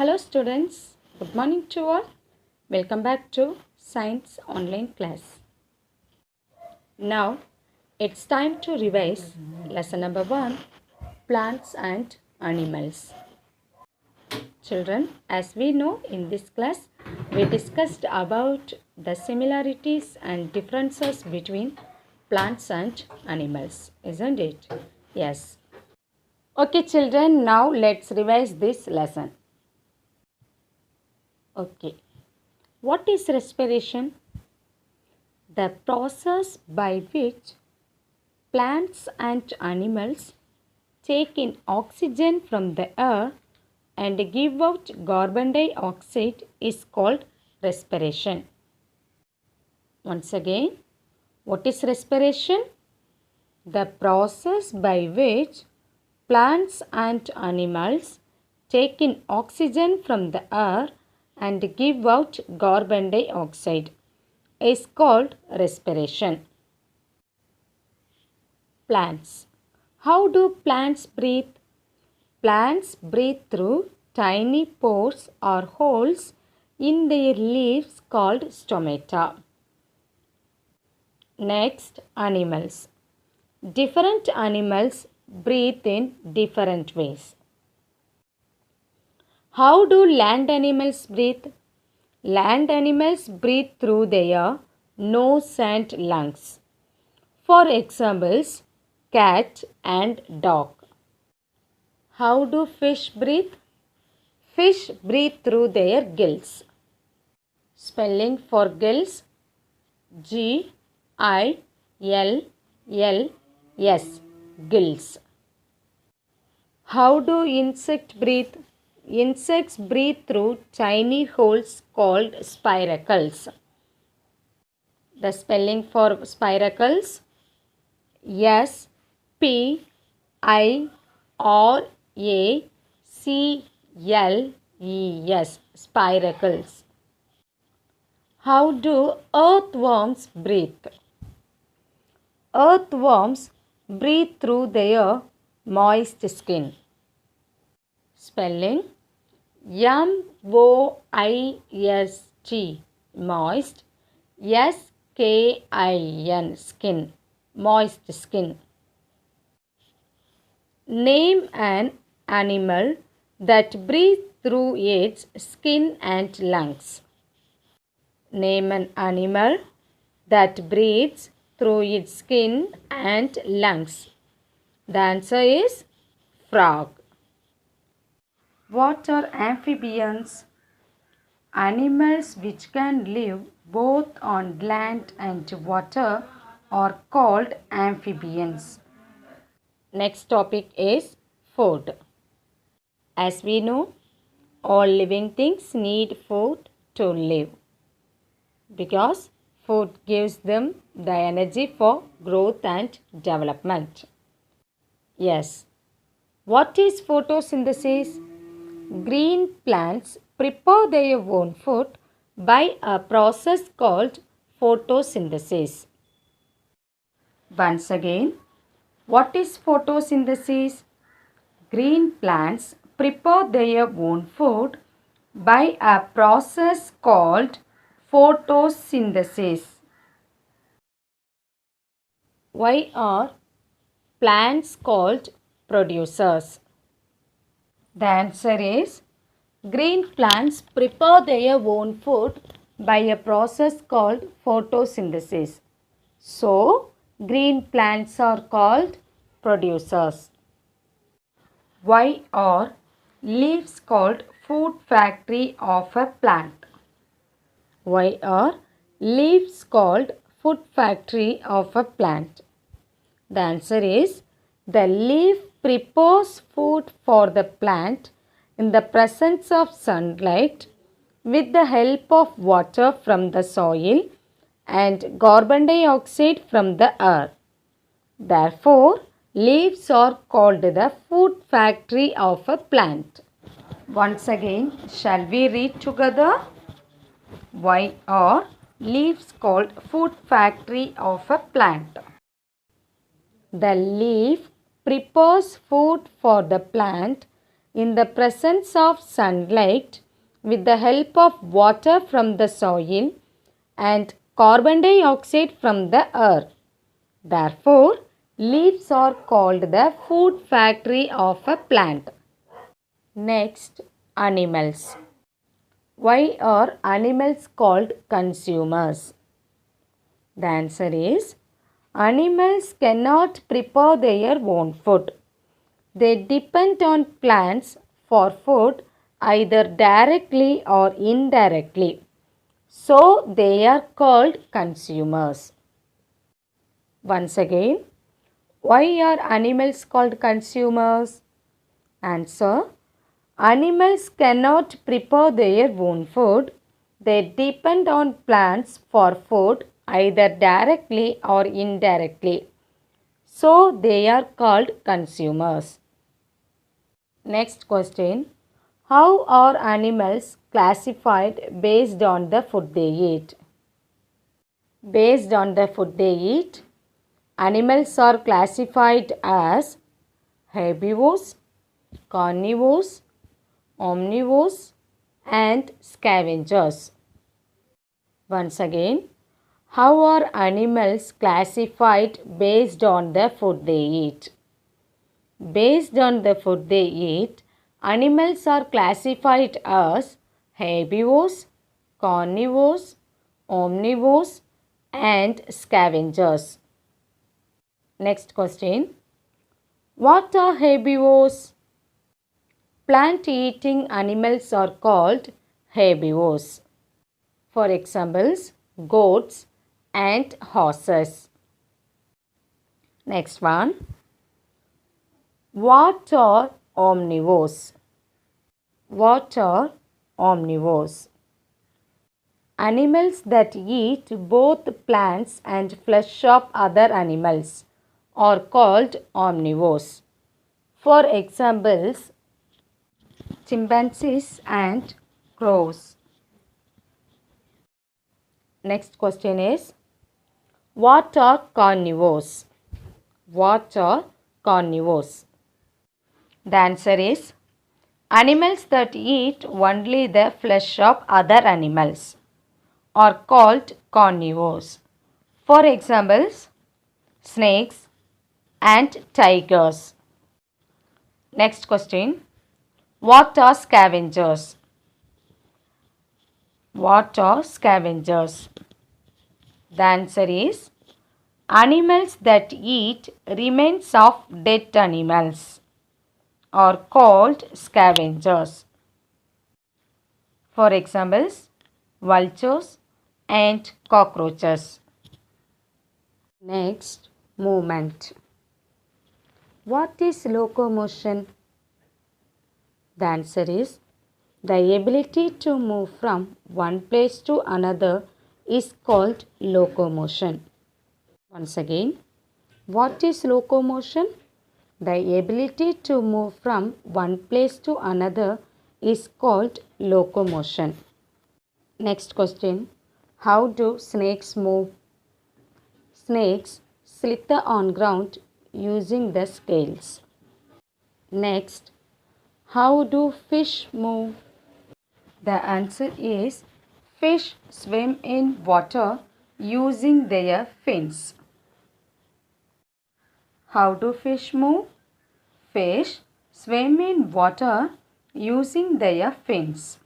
Hello students, good morning to all. Welcome back to Science Online class. Now it's time to revise lesson number 1, Plants and Animals. Children, as we know in this class, we discussed about the similarities and differences between plants and animals, isn't it? Yes. Okay children, now let's revise this lesson. Okay. What is respiration? The process by which plants and animals take in oxygen from the air and give out carbon dioxide is called respiration. Once again, what is respiration? The process by which plants and animals take in oxygen from the air and give out carbon dioxide is called respiration. Plants. How do plants breathe? Plants breathe through tiny pores or holes in their leaves called stomata. Next, animals. Different animals breathe in different ways. How do land animals breathe? Land animals breathe through their nose and lungs. For examples, cat and dog. How do fish breathe? Fish breathe through their gills. Spelling for gills: G-I-L-L-S, gills. How do insects breathe? Insects breathe through tiny holes called spiracles. The spelling for spiracles: S-P-I-R-A-C-L-E-S, spiracles. How do earthworms breathe? Earthworms breathe through their moist skin. Spelling: M-O-I-S-T, moist, S-K-I-N, skin, moist skin. Name an animal that breathes through its skin and lungs. Name an animal that breathes through its skin and lungs. The answer is frog. What are amphibians? Animals which can live both on land and water are called amphibians. Next topic is food. As we know, all living things need food to live because food gives them the energy for growth and development. Yes. What is photosynthesis? Green plants prepare their own food by a process called photosynthesis. Once again, what is photosynthesis? Green plants prepare their own food by a process called photosynthesis. Why are plants called producers? The answer is green plants prepare their own food by a process called photosynthesis. So, green plants are called producers. Why are leaves called food factory of a plant? Why are leaves called food factory of a plant? The answer is the leaf prepares food for the plant in the presence of sunlight with the help of water from the soil and carbon dioxide from the air. Therefore, leaves are called the food factory of a plant. Once again, shall we read together? Why are leaves called food factory of a plant? The leaf prepares food for the plant in the presence of sunlight with the help of water from the soil and carbon dioxide from the air. Therefore, leaves are called the food factory of a plant. Next, animals. Why are animals called consumers? The answer is animals cannot prepare their own food. They depend on plants for food either directly or indirectly. So they are called consumers. Once again, why are animals called consumers? Answer: animals cannot prepare their own food. They depend on plants for food either directly or indirectly. So they are called consumers. Next question. How are animals classified based on the food they eat? Based on the food they eat, animals are classified as herbivores, carnivores, omnivores, and scavengers. Once again, how are animals classified based on the food they eat? Based on the food they eat, animals are classified as herbivores, carnivores, omnivores, and scavengers. Next question. What are herbivores? Plant-eating animals are called herbivores. For examples, goats and horses. Next one. What are omnivores? What are omnivores? Animals that eat both plants and flesh of other animals are called omnivores. For examples, chimpanzees and crows. Next question is, what are carnivores? What are carnivores? The answer is, animals that eat only the flesh of other animals are called carnivores. For examples, snakes and tigers. Next question. What are scavengers? What are scavengers? The answer is animals that eat remains of dead animals are called scavengers. For examples, vultures and cockroaches. Next, movement. What is locomotion? The answer is the ability to move from one place to another is called locomotion. Once again, what is locomotion? The ability to move from one place to another is called locomotion. Next question. How do snakes move? Snakes slither on ground using the scales. Next, how do fish move? The answer is fish swim in water using their fins. How do fish move? Fish swim in water using their fins.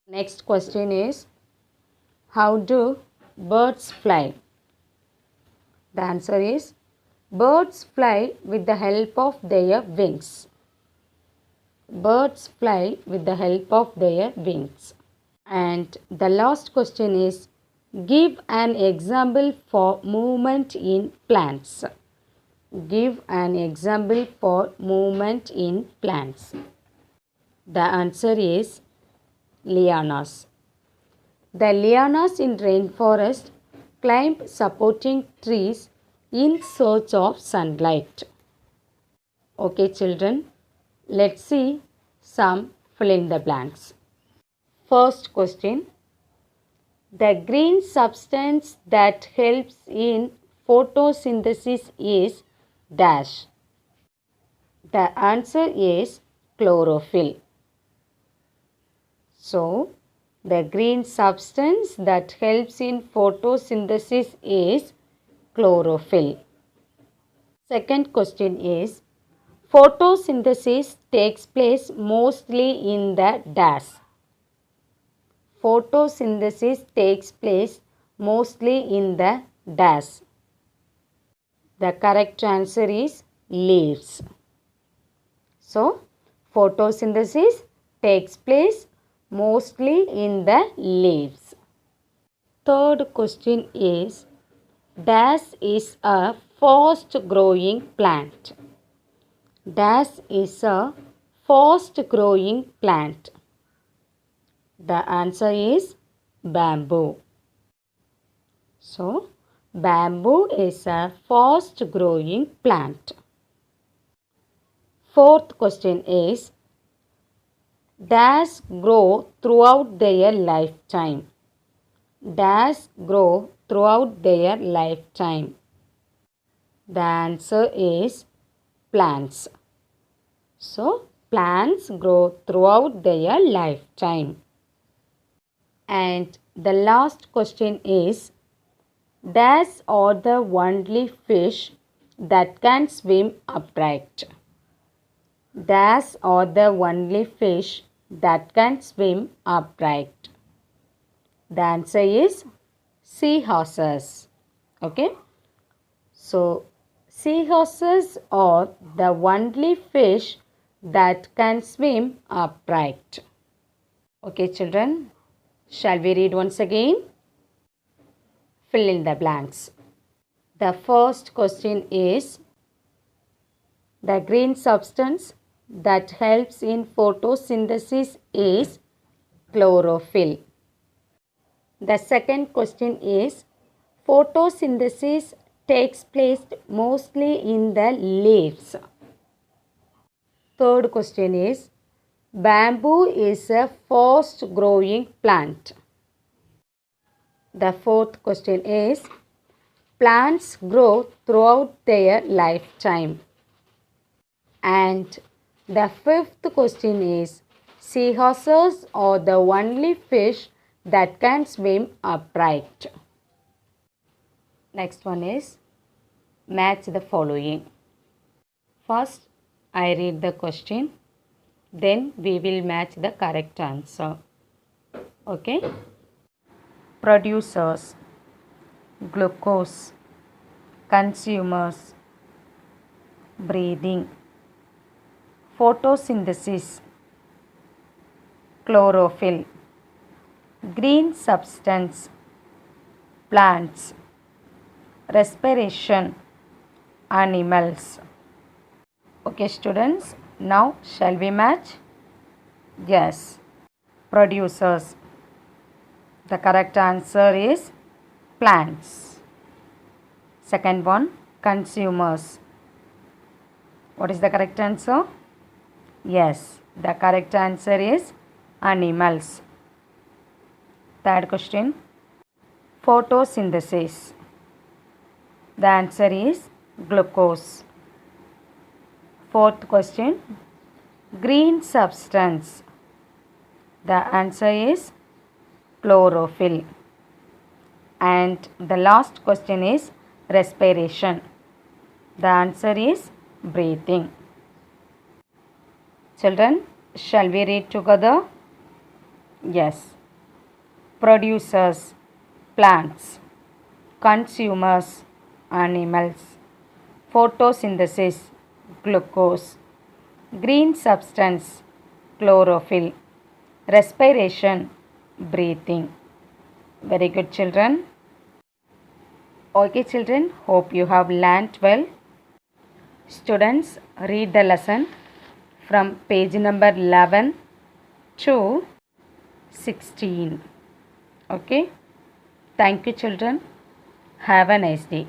Next question is, how do birds fly? The answer is birds fly with the help of their wings. Birds fly with the help of their wings. And the last question is, give an example for movement in plants. Give an example for movement in plants. The answer is lianas. The lianas in rainforest climb supporting trees in search of sunlight. Okay, children, let's see some fill in the blanks. First question. The green substance that helps in photosynthesis is dash. The answer is chlorophyll. So, the green substance that helps in photosynthesis is chlorophyll. Second question is, photosynthesis takes place mostly in the dash. Photosynthesis takes place mostly in the dash. The correct answer is leaves. So, photosynthesis takes place mostly in the leaves. Third question is, dash is a fast growing plant. Dash is a fast growing plant. The answer is bamboo. So, bamboo is a fast growing plant. Fourth question is, dash grow throughout their lifetime. Dash grow throughout their lifetime. The answer is plants. So, plants grow throughout their lifetime. And the last question is, dash are the only fish that can swim upright. Dash are the only fish that can swim upright. The answer is seahorses. Okay. So, seahorses are the only fish that can swim upright. Okay, children. Shall we read once again? Fill in the blanks. The first question is, the green substance that helps in photosynthesis is chlorophyll. The second question is, photosynthesis takes place mostly in the leaves. Third question is, bamboo is a fast growing plant. The fourth question is, plants grow throughout their lifetime. And the fifth question is, seahorses are the only fish that can swim upright. Next one is, match the following. First, I read the question. Then we will match the correct answer. Okay. Producers, glucose, consumers, breathing, photosynthesis, chlorophyll, green substance, plants, respiration, animals. Okay, students, now shall we match? Yes. Producers. The correct answer is plants. Second one, consumers. What is the correct answer? Yes, the correct answer is animals. Third question, photosynthesis. The answer is glucose. Fourth question, green substance. The answer is chlorophyll. And the last question is respiration. The answer is breathing. Children, shall we read together? Yes. Producers, plants. Consumers, animals. Photosynthesis, glucose. Green substance, chlorophyll. Respiration, breathing. Very good, children. Okay, children, hope you have learnt well. Students, read the lesson from page number 11 to 16. Okay. Thank you, children. Have a nice day.